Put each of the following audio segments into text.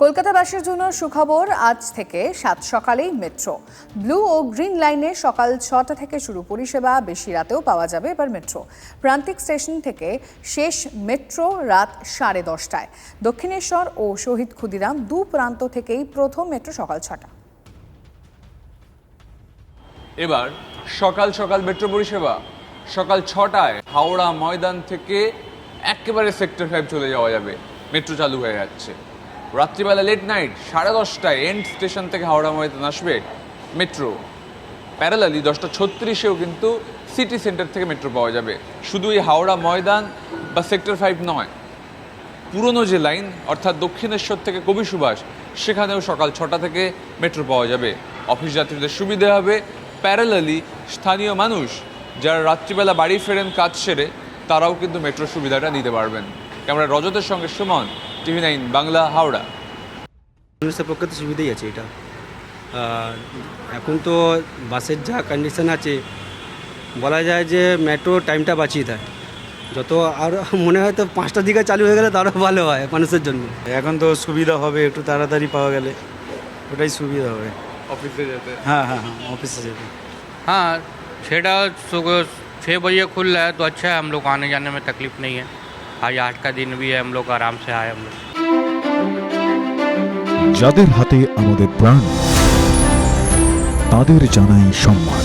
কলকাতাবাসীর জন্য সুখবর, আজ থেকে 7 সকালেই মেট্রো। ব্লু ও গ্রিন লাইনে সকাল 6টা থেকে শুরু পরিষেবা, বেশি রাতেও পাওয়া যাবে এবার মেট্রো। প্রান্তিক স্টেশন থেকে শেষ মেট্রো রাত 10:30টায়। দক্ষিণেশ্বর ও শহীদ ক্ষুদিরাম দু প্রান্ত থেকেই প্রথম মেট্রো সকাল 6টা। এবার সকাল সকাল মেট্রো পরিষেবা সকাল 6টায় হাওড়া ময়দান থেকে একেবারে সেক্টর 5 চলে যাওয়া যাবে। মেট্রো চালু হয়ে যাচ্ছে। রাত্রিবেলা লেট নাইট 10:30টায় এন্ড স্টেশন থেকে হাওড়া ময়দান আসবে মেট্রো। প্যারালালি 10:36-এও কিন্তু সিটি সেন্টার থেকে মেট্রো পাওয়া যাবে। শুধু এই হাওড়া ময়দান বা সেক্টর 5 নয়, পুরনো যে লাইন অর্থাৎ দক্ষিণেশ্বর থেকে কবি সুভাষ, সেখানেও সকাল 6টা থেকে মেট্রো পাওয়া যাবে। অফিস যাত্রীদের সুবিধে হবে। প্যারালালি স্থানীয় মানুষ যারা রাত্রিবেলা বাড়ি ফেরেন কাজ সেরে, তারাও কিন্তু মেট্রো সুবিধাটা নিতে পারবেন। ক্যামেরা রজতের সঙ্গে সুমন, TV9 বাংলা, হাওড়া। মানুষের পক্ষে তো সুবিধাই আছে এটা। এখন তো বাসের যা কন্ডিশন আছে, বলা যায় যে মেট্রো টাইমটা বাঁচিয়ে দেয়। যত আর মনে হয় তো 5টার দিকে চালু হয়ে গেলে তারও ভালো হয় মানুষের জন্য। এখন তো সুবিধা হবে, একটু তাড়াতাড়ি পাওয়া গেলে ওটাই সুবিধা হবে অফিসে যেতে। হ্যাঁ, ऑफिस যেতে। हाँ, 6 बजे खुल रहा है तो अच्छा है, हम लोग आने जाने में तकलीफ नहीं है। आज 8 का दिन भी है, हम लोग आराम से आए हम लोग। যাদের হাতে আমাদের প্রাণ, তাদের জানাই সম্মান।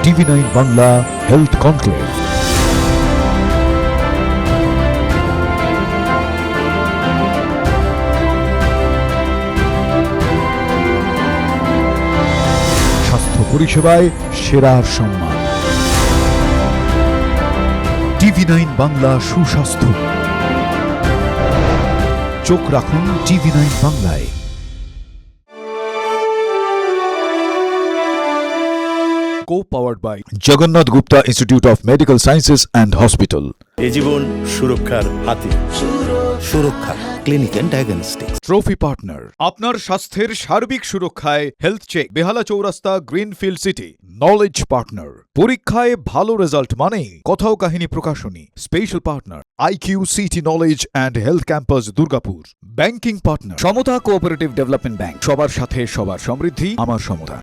TV9 Bangla health conclave. স্বাস্থ্য পরিষেবায় সেরার সম্মান। TV9 বাংলা সুস্বাস্থ্য। চোখ রাখুন TV9 বাংলায়। Co-powered by Jagannath Gupta Institute of Medical Sciences and Hospital. এ জীবন সুরক্ষার হাতে। সুরক্ষা clinic and diagnostics. Trophy partner, আপনার স্বাস্থ্যের সার্বিক সুরক্ষায় হেলথ চেক, বেহালা চৌরাস্তা, গ্রিনফিল্ড সিটি। নলেজ পার্টনার, পরীক্ষায় ভালো রেজাল্ট মানেই কথাও কাহিনী প্রকাশনী। Special partner IQ city knowledge and health campus, Durgapur. Banking partner Samata cooperative development bank, সবার সাথে সবার সমৃদ্ধি, আমার সমতা।